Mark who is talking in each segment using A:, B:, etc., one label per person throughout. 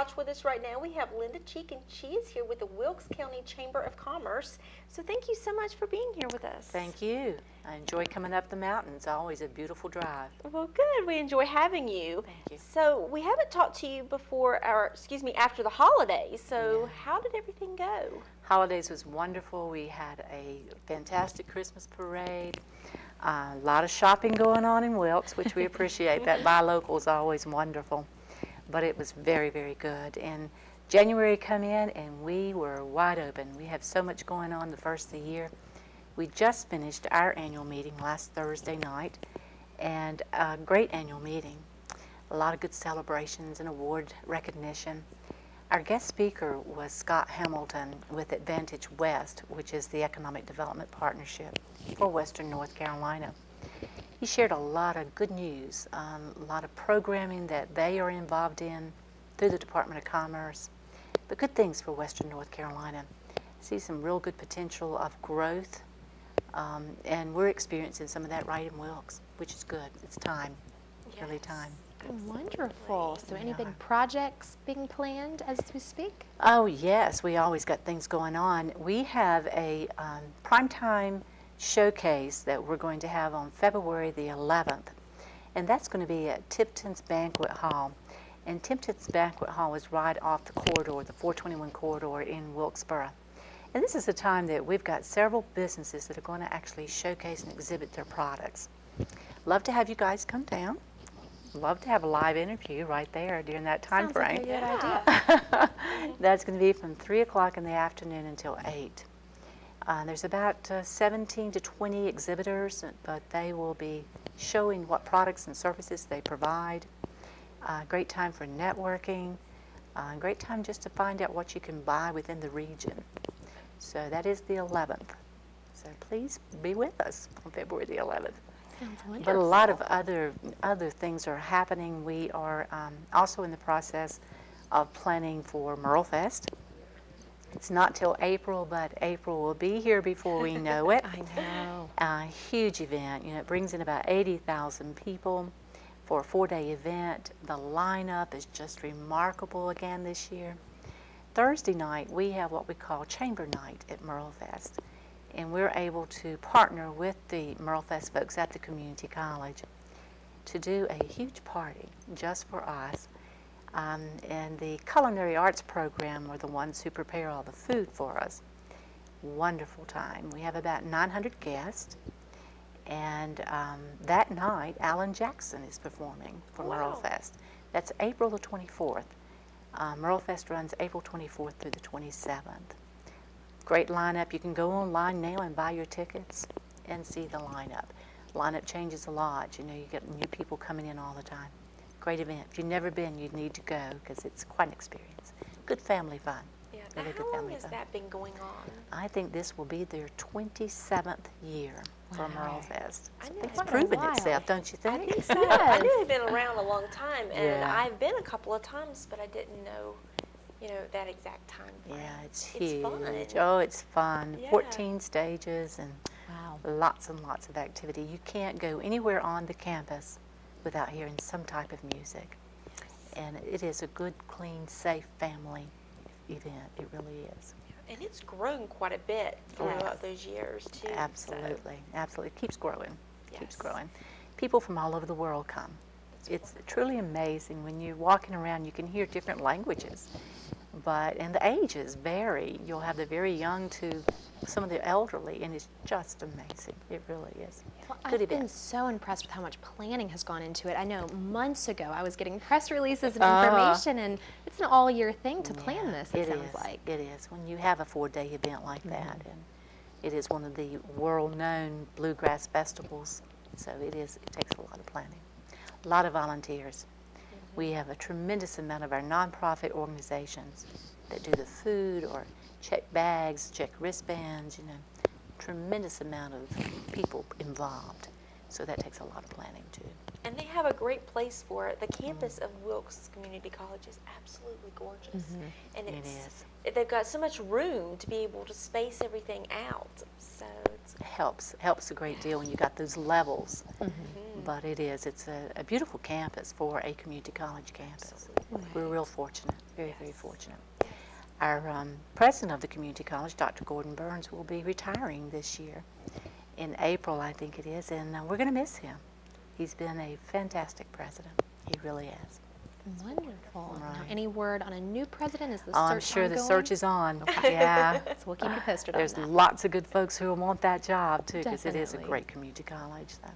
A: couch with us right now. We have Linda Cheek, and she is here with the Wilkes County Chamber of Commerce. So thank you so much for being here with us.
B: Thank you. I enjoy coming up the mountains. Always a beautiful drive.
A: Well, good. We enjoy having you.
B: Thank you.
A: So we haven't talked to you before, after the holidays. So how did everything go?
B: Holidays was wonderful. We had a fantastic Christmas parade. A lot of shopping going on in Wilkes, which we appreciate. That buy local is always wonderful. But it was very, very good. And January come in and we were wide open. We have so much going on the first of the year. We just finished our annual meeting last Thursday night, and a great annual meeting. A lot of good celebrations and award recognition. Our guest speaker was Scott Hamilton with Advantage West, which is the Economic Development Partnership for Western North Carolina. He shared a lot of good news, a lot of programming that they are involved in through the Department of Commerce, but good things for Western North Carolina. See some real good potential of growth, and we're experiencing some of that right in Wilkes, which is good. It's time, really time.
C: Wonderful. So any big projects being planned as we speak?
B: Oh yes, we always got things going on. We have a primetime showcase that we're going to have on February the 11th, and that's going to be at Tipton's Banquet Hall. And Tipton's Banquet Hall is right off the corridor, the 421 corridor in Wilkesboro. And this is a time that we've got several businesses that are going to actually showcase and exhibit their products. Love to have you guys come down. Love to have a live interview right there during that time frame.
C: Sounds like a good idea.
B: That's going to be from 3 o'clock in the afternoon until 8. There's about 17 to 20 exhibitors, but they will be showing what products and services they provide. Great time for networking. Great time just to find out what you can buy within the region. So that is the 11th. So please be with us on February the 11th. But a lot of other things are happening. We are also in the process of planning for Merle Fest. It's not till April, but April will be here before we know it.
C: I know.
B: A huge event. You know, it brings in about 80,000 people for a 4-day event. The lineup is just remarkable again this year. Thursday night, we have what we call Chamber Night at Merle Fest. And we're able to partner with the Merle Fest folks at the community college to do a huge party just for us. And the culinary arts program are the ones who prepare all the food for us. Wonderful time. We have about 900 guests. And that night, Alan Jackson is performing for Merle Fest. That's April the 24th. Merle Fest runs April 24th through the 27th. Great lineup. You can go online now and buy your tickets and see the lineup. Lineup changes a lot. You know, you get new people coming in all the time. Great event. If you've never been, you need to go because it's quite an experience. Good family fun.
A: Yeah.
B: Really
A: Now,
B: good
A: how long
B: family
A: has
B: fun.
A: that been going on?
B: I think this will be their 27th year for Merle Fest.
A: I
B: So
A: know.
B: it's
A: Quite a
B: proven
C: while.
B: itself, don't you think?
A: I think so. I knew they've been around a long time, and
B: Yeah.
A: I've been a couple of times, but I didn't know, that exact time frame.
B: Yeah, it's
A: It's
B: huge.
A: fun.
B: Oh, it's fun.
A: Yeah.
B: 14 stages and
C: Wow.
B: lots and lots of activity. You can't go anywhere on the campus without hearing some type of music. And it is a good, clean, safe family event. It really is.
A: And it's grown quite a bit throughout those years, too. so-
B: Absolutely. Absolutely. It keeps growing. Keeps
A: Yes.
B: growing. People from all over the world come. It's truly amazing. When you're walking around, you can hear different languages. And the ages vary. You'll have the very young to some of the elderly, and it's just amazing. It really is.
C: Well,
B: Good
C: I've been
B: event.
C: so impressed with how much planning has gone into it. I know months ago I was getting press releases and information, and it's an all-year thing to plan this, it sounds like.
B: It is. When you have a 4-day event like that, and it is one of the world-known bluegrass festivals, so it takes a lot of planning. A lot of volunteers. We have a tremendous amount of our nonprofit organizations that do the food or check bags, check wristbands, tremendous amount of people involved. So that takes a lot of planning too.
A: And they have a great place for it. The campus of Wilkes Community College is absolutely gorgeous. And
B: It is.
A: they've got so much room to be able to space everything out. So it's
B: Helps a great deal when you got those levels. But it's a beautiful campus for a community college campus.
A: absolutely.
B: We're real fortunate, very, very fortunate. Our president of the community college, Dr. Gordon Burns, will be retiring this year in April, I think it is, and we're going to miss him. He's been a fantastic president. He really has.
C: Wonderful.
B: Right.
C: Now, any word on a new president? Is the search
B: I'm sure
C: ongoing?
B: the search is on. Yeah.
C: So we'll keep you posted
B: There's
C: on that.
B: lots of good folks who will want that job, too, because it is a
C: Definitely.
B: great community college. So.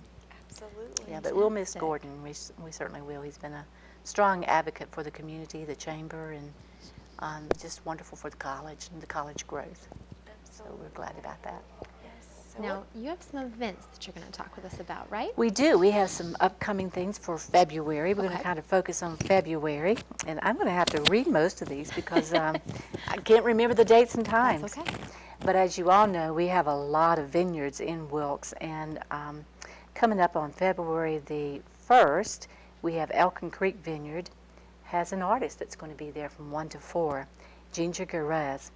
A: Absolutely.
B: Yeah, but we'll miss
C: Fantastic.
B: Gordon. We certainly will. He's been a strong advocate for the community, the chamber, and just wonderful for the college and the college growth. So we're glad about that.
A: Yes. So
C: Now, you have some events that you're going to talk with us about, right?
B: We do. We have some upcoming things for February. We're going
C: Okay.
B: to kind of focus on February, and I'm going to have to read most of these because I can't remember the dates and times.
C: That's okay.
B: But as you all know, we have a lot of vineyards in Wilkes, and coming up on February the 1st, we have Elkin Creek Vineyard has an artist that's going to be there from 1 to 4, Ginger Garez.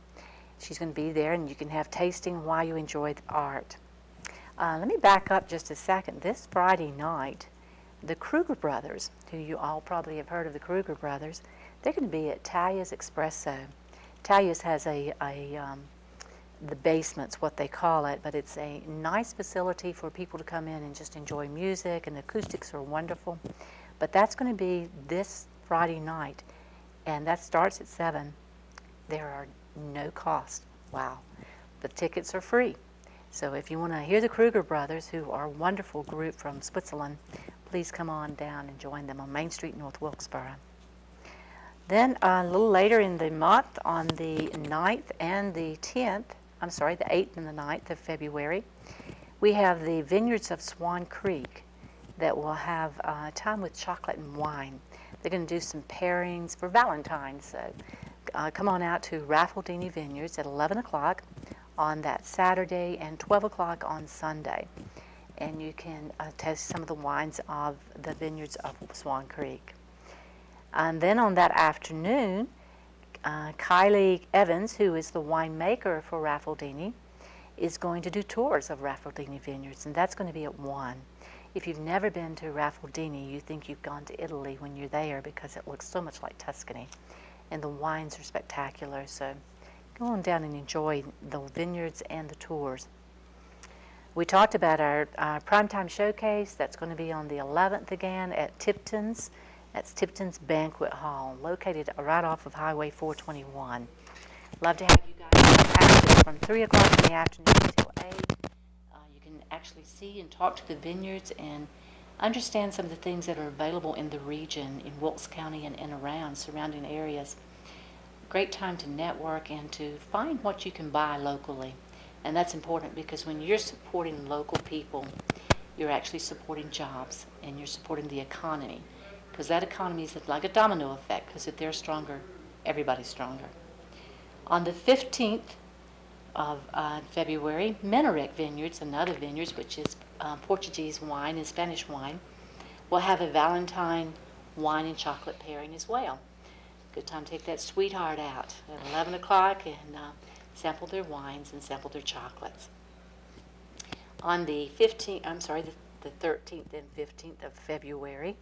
B: She's going to be there, and you can have tasting while you enjoy the art. Let me back up just a second. This Friday night, the Kruger Brothers, who you all probably have heard of the Kruger Brothers, they're going to be at Talia's Espresso. Talia's has the basement's what they call it, but it's a nice facility for people to come in and just enjoy music, and the acoustics are wonderful. But that's going to be this Friday night, and that starts at 7. There are no cost. Wow. The tickets are free. So if you want to hear the Kruger Brothers, who are a wonderful group from Switzerland, please come on down and join them on Main Street, North Wilkesboro. Then a little later in the month, on the 9th and the 10th, the 8th and the 9th of February, we have the Vineyards of Swan Creek that will have time with chocolate and wine. They're going to do some pairings for Valentine's. So come on out to Raffledini Vineyards at 11 o'clock on that Saturday and 12 o'clock on Sunday. And you can taste some of the wines of the Vineyards of Swan Creek. And then on that afternoon, Kylie Evans, who is the winemaker for Raffledini, is going to do tours of Raffledini Vineyards, and that's going to be at 1. If you've never been to Raffledini, you think you've gone to Italy when you're there because it looks so much like Tuscany, and the wines are spectacular. So go on down and enjoy the vineyards and the tours. We talked about our primetime showcase. That's going to be on the 11th again at Tipton's. That's Tipton's Banquet Hall, located right off of Highway 421. Love to have you guys active from 3 o'clock in the afternoon until 8. You can actually see and talk to the vineyards and understand some of the things that are available in the region, in Wilkes County and around surrounding areas. Great time to network and to find what you can buy locally. And that's important because when you're supporting local people, you're actually supporting jobs and you're supporting the economy. Because that economy is like a domino effect, because if they're stronger, everybody's stronger. On the 15th of February, Menorec Vineyards, another vineyards, which is Portuguese wine and Spanish wine, will have a Valentine wine and chocolate pairing as well. Good time to take that sweetheart out at 11 o'clock and sample their wines and sample their chocolates. On the 13th and 15th of February,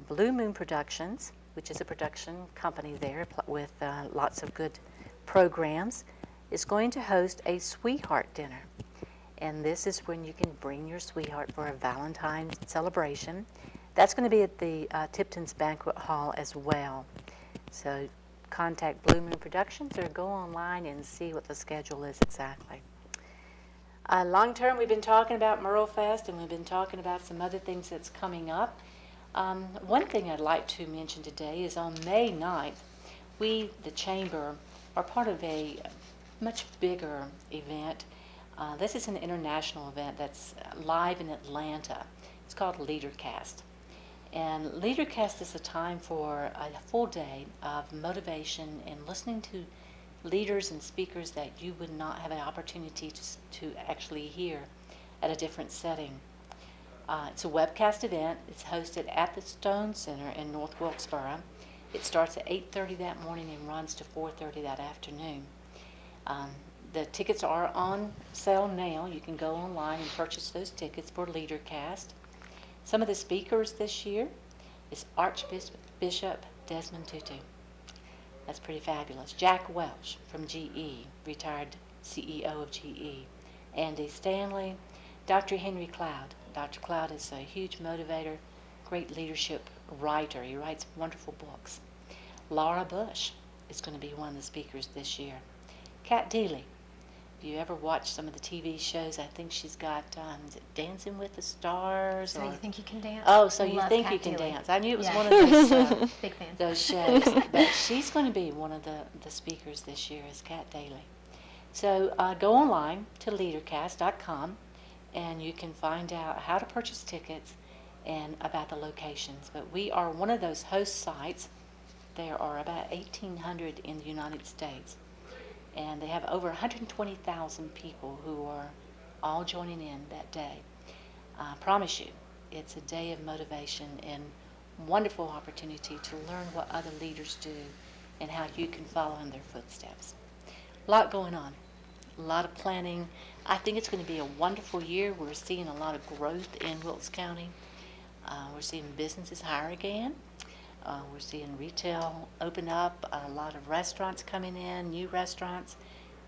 B: Blue Moon Productions, which is a production company there with lots of good programs, is going to host a sweetheart dinner. And this is when you can bring your sweetheart for a Valentine's celebration. That's going to be at the Tipton's Banquet Hall as well. So contact Blue Moon Productions or go online and see what the schedule is exactly. Long term, we've been talking about Merle Fest, and we've been talking about some other things that's coming up. One thing I'd like to mention today is on May 9th, we, the Chamber, are part of a much bigger event. This is an international event that's live in Atlanta. It's called LeaderCast. And LeaderCast is a time for a full day of motivation and listening to leaders and speakers that you would not have an opportunity to actually hear at a different setting. It's a webcast event. It's hosted at the Stone Center in North Wilkesboro. It starts at 8:30 that morning and runs to 4:30 that afternoon. The tickets are on sale now. You can go online and purchase those tickets for LeaderCast. Some of the speakers this year is Archbishop Desmond Tutu. That's pretty fabulous. Jack Welch from GE, retired CEO of GE. Andy Stanley, Dr. Henry Cloud. Dr. Cloud is a huge motivator, great leadership writer. He writes wonderful books. Laura Bush is going to be one of the speakers this year. Kat Deely. If you ever watch some of the TV shows, I think she's got is it Dancing with the Stars?
C: So you think you can dance?
B: Oh, so you
C: Love
B: think
C: Kat
B: you can
C: Deely.
B: dance. I knew it was
C: Yeah.
B: one of those,
C: Big fan.
B: those shows. But she's going to be one of the speakers this year is Kat Daly. So go online to leadercast.com and you can find out how to purchase tickets and about the locations. But we are one of those host sites. There are about 1,800 in the United States. And they have over 120,000 people who are all joining in that day. I promise you, it's a day of motivation and wonderful opportunity to learn what other leaders do and how you can follow in their footsteps. A lot going on, a lot of planning. I think it's going to be a wonderful year. We're seeing a lot of growth in Wilkes County. We're seeing businesses hire again. We're seeing retail open up, a lot of restaurants coming in, new restaurants.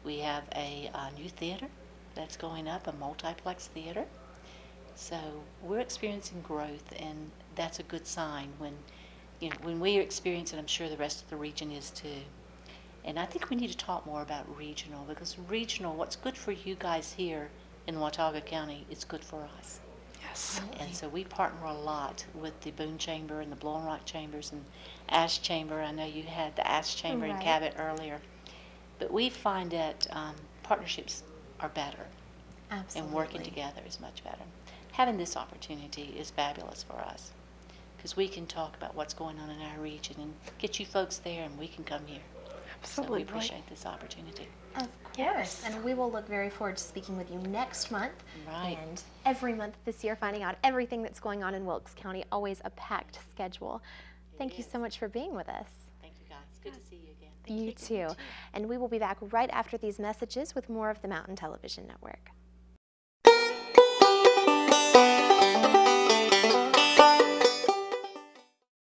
B: We have a new theater that's going up, a multiplex theater. So we're experiencing growth, and that's a good sign when we experience it. I'm sure the rest of the region is too. And I think we need to talk more about regional, because regional, what's good for you guys here in Watauga County, is good for us.
A: Yes.
B: And so we partner a lot with the Boone Chamber and the Blowing Rock Chambers and Ash Chamber. I know you had the Ash Chamber in
C: Right.
B: Cabot earlier. But we find that partnerships are better.
C: Absolutely.
B: And working together is much better. Having this opportunity is fabulous for us, because we can talk about what's going on in our region and get you folks there, and we can come here.
A: Absolutely.
B: So we appreciate this opportunity.
C: Of course.
A: Yes.
C: And we will look very forward to speaking with you next month.
B: Right.
C: And every month this year, finding out everything that's going on in Wilkes County. Always a packed schedule. Thank you so much for being with us.
B: Thank you, guys. Good to see you again.
C: You too. And we will be back right after these messages with more of the Mountain Television Network.